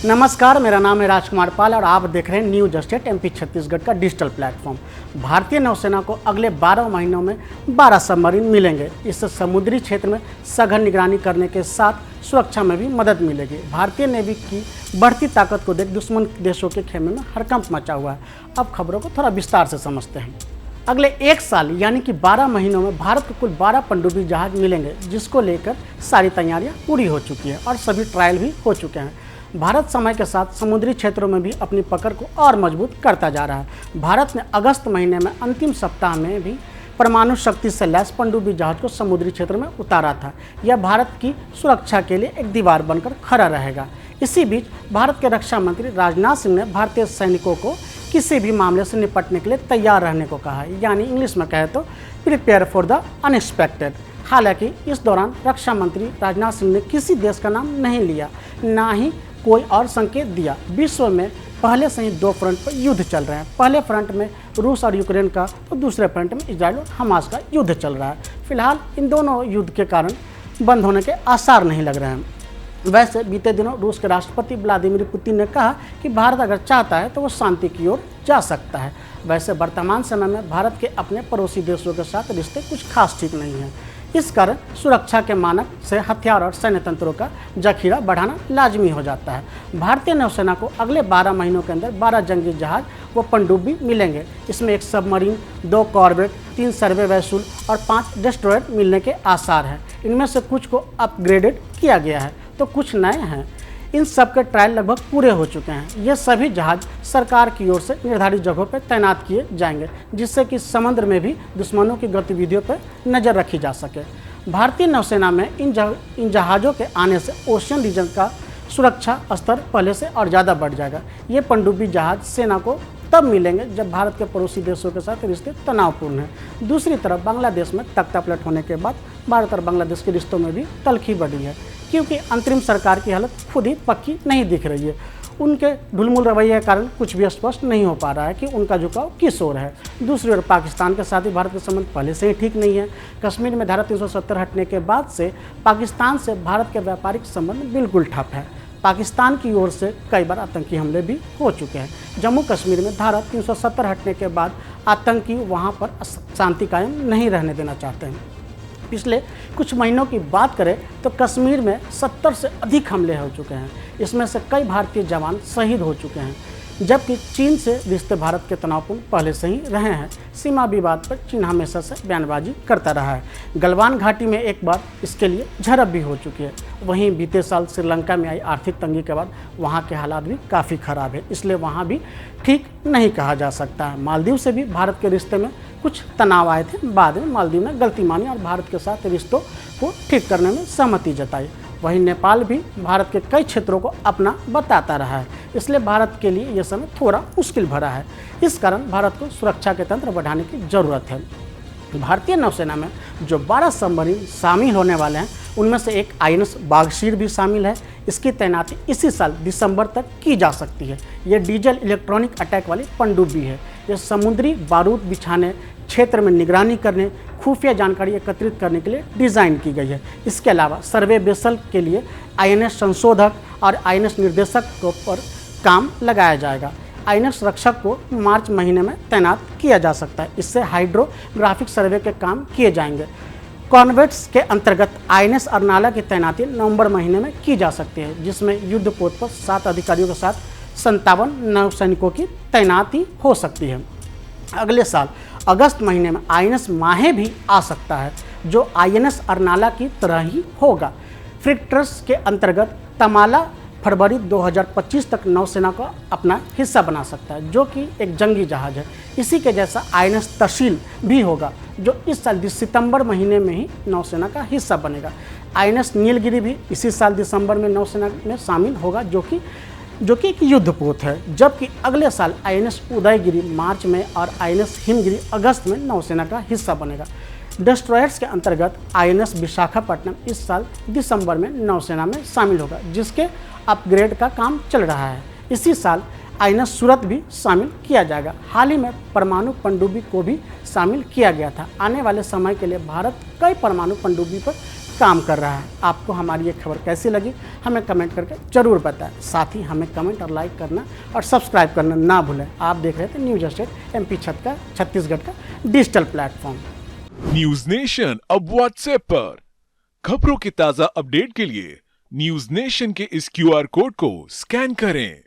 नमस्कार, मेरा नाम है राजकुमार पाल और आप देख रहे हैं न्यूज स्टेट एमपी छत्तीसगढ़ का डिजिटल प्लेटफॉर्म। भारतीय नौसेना को अगले 12 महीनों में 12 सबमरीन मिलेंगे। इससे समुद्री क्षेत्र में सघन निगरानी करने के साथ सुरक्षा में भी मदद मिलेगी। भारतीय नेवी की बढ़ती ताकत को देख दुश्मन देशों के खेमे में हड़कंप मचा हुआ है। अब खबरों को थोड़ा विस्तार से समझते हैं। अगले एक साल यानी कि 12 महीनों में भारत को कुल 12 पनडुब्बी जहाज मिलेंगे, जिसको लेकर सारी तैयारियां पूरी हो चुकी है और सभी ट्रायल भी हो चुके हैं। भारत समय के साथ समुद्री क्षेत्रों में भी अपनी पकड़ को और मजबूत करता जा रहा है। भारत ने अगस्त महीने में अंतिम सप्ताह में भी परमाणु शक्ति से लैस पनडुब्बी जहाज को समुद्री क्षेत्र में उतारा था। यह भारत की सुरक्षा के लिए एक दीवार बनकर खड़ा रहेगा। इसी बीच भारत के रक्षा मंत्री राजनाथ सिंह ने भारतीय सैनिकों को किसी भी मामले से निपटने के लिए तैयार रहने को कहा है, यानी इंग्लिश में कहे तो प्रिपेयर फॉर द अनएक्सपेक्टेड। हालांकि इस दौरान रक्षा मंत्री राजनाथ सिंह ने किसी देश का नाम नहीं लिया, ना ही कोई और संकेत दिया। विश्व में पहले से ही दो फ्रंट पर युद्ध चल रहे हैं। पहले फ्रंट में रूस और यूक्रेन का, तो दूसरे फ्रंट में इजराइल और हमास का युद्ध चल रहा है। फिलहाल इन दोनों युद्ध के कारण बंद होने के आसार नहीं लग रहे हैं। वैसे बीते दिनों रूस के राष्ट्रपति व्लादिमीर पुतिन ने कहा कि भारत अगर चाहता है तो वो शांति की ओर जा सकता है। वैसे वर्तमान समय में भारत के अपने पड़ोसी देशों के साथ रिश्ते कुछ खास ठीक नहीं हैं। इस कारण सुरक्षा के मानक से हथियार और सैन्य तंत्रों का जखीरा बढ़ाना लाजमी हो जाता है। भारतीय नौसेना को अगले 12 महीनों के अंदर 12 जंगी जहाज व पनडुब्बी मिलेंगे। इसमें एक सबमरीन, 2 कॉर्वेट, 3 सर्वे वैसल और 5 डिस्ट्रॉयर मिलने के आसार हैं। इनमें से कुछ को अपग्रेडेड किया गया है तो कुछ नए हैं। इन सब के ट्रायल लगभग पूरे हो चुके हैं। ये सभी जहाज सरकार की ओर से निर्धारित जगहों पर तैनात किए जाएंगे, जिससे कि समुद्र में भी दुश्मनों की गतिविधियों पर नज़र रखी जा सके। भारतीय नौसेना में इन जहाज़ों के आने से ओशियन रीजन का सुरक्षा स्तर पहले से और ज़्यादा बढ़ जाएगा। ये पनडुब्बी जहाज सेना को तब मिलेंगे जब भारत के पड़ोसी देशों के साथ रिश्ते तनावपूर्ण हैं। दूसरी तरफ बांग्लादेश में तख्तापलट होने के बाद भारत और बांग्लादेश के रिश्तों में भी तल्खी बढ़ी है, क्योंकि अंतरिम सरकार की हालत खुद ही पक्की नहीं दिख रही है। उनके ढुलमुल रवैये के कारण कुछ भी स्पष्ट नहीं हो पा रहा है कि उनका झुकाव किस ओर है। दूसरी ओर पाकिस्तान के साथ ही भारत के संबंध पहले से ही ठीक नहीं है। कश्मीर में धारा 370 हटने के बाद से पाकिस्तान से भारत के व्यापारिक संबंध बिल्कुल ठप है। पाकिस्तान की ओर से कई बार आतंकी हमले भी हो चुके हैं। जम्मू कश्मीर में धारा 370 हटने के बाद आतंकी वहां पर शांति कायम नहीं रहने देना चाहते हैं। पिछले कुछ महीनों की बात करें तो कश्मीर में 70 से अधिक हमले हो चुके हैं। इसमें से कई भारतीय जवान शहीद हो चुके हैं, जबकि चीन से रिश्ते भारत के तनावपूर्ण पहले से ही रहे हैं। सीमा विवाद पर चीन हमेशा से बयानबाजी करता रहा है। गलवान घाटी में एक बार इसके लिए झड़प भी हो चुकी है। वहीं बीते साल श्रीलंका में आई आर्थिक तंगी के बाद वहां के हालात भी काफ़ी खराब है, इसलिए वहां भी ठीक नहीं कहा जा सकता है। मालदीव से भी भारत के रिश्ते में कुछ तनाव आए थे। बाद में मालदीव ने गलती मानी और भारत के साथ रिश्तों को ठीक करने में सहमति जताई। वहीं नेपाल भी भारत के कई क्षेत्रों को अपना बताता रहा है, इसलिए भारत के लिए यह समय थोड़ा मुश्किल भरा है। इस कारण भारत को सुरक्षा के तंत्र बढ़ाने की जरूरत है। भारतीय नौसेना में जो 12 सबमरीन शामिल होने वाले हैं, उनमें से एक INS बागशीर भी शामिल है। इसकी तैनाती इसी साल दिसंबर तक की जा सकती है। यह डीजल इलेक्ट्रॉनिक अटैक वाली पनडुब्बी है। यह समुद्री बारूद बिछाने, क्षेत्र में निगरानी करने, खुफिया जानकारी एकत्रित करने के लिए डिज़ाइन की गई है। इसके अलावा सर्वे वेसल के लिए INS संशोधक और INS निर्देशक को पर काम लगाया जाएगा। INS रक्षक को मार्च महीने में तैनात किया जा सकता है। इससे हाइड्रोग्राफिक सर्वे के काम किए जाएंगे। कॉन्वेट्स के अंतर्गत INS अर्नाला की तैनाती नवंबर महीने में की जा सकती है, जिसमें युद्धपोत पर 7 अधिकारियों के साथ 57 नौसैनिकों की तैनाती हो सकती है। अगले साल अगस्त महीने में INS माहे भी आ सकता है, जो INS अर्नाला की तरह ही होगा। फ्रिक्टर्स के अंतर्गत तमाला फरवरी 2025 तक नौसेना को अपना हिस्सा बना सकता है, जो कि एक जंगी जहाज है। इसी के जैसा INS तशील भी होगा, जो इस साल सितंबर महीने में ही नौसेना का हिस्सा बनेगा। INS नीलगिरी भी इसी साल दिसंबर में नौसेना में शामिल होगा, जो कि एक युद्धपोत है। जबकि अगले साल INS उदयगिरी मार्च में और INS हिमगिरी अगस्त में नौसेना का हिस्सा बनेगा। डिस्ट्रॉयर्स के अंतर्गत INS विशाखापट्टनम इस साल दिसंबर में नौसेना में शामिल होगा, जिसके अपग्रेड का काम चल रहा है। इसी साल INS सूरत भी शामिल किया जाएगा। हाल ही में परमाणु पनडुब्बी को भी शामिल किया गया था। आने वाले समय के लिए भारत कई परमाणु पनडुब्बी पर काम कर रहा है। आपको हमारी ये खबर कैसी लगी हमें कमेंट करके जरूर बताएं। साथ ही हमें कमेंट और लाइक करना और सब्सक्राइब करना ना भूलें। आप देख रहे थे न्यूज स्टेट MP छत्तीसगढ़ का डिजिटल प्लेटफॉर्म। न्यूज नेशन अब व्हाट्सएप पर खबरों के ताजा अपडेट के लिए न्यूज नेशन के इस QR कोड को स्कैन करें।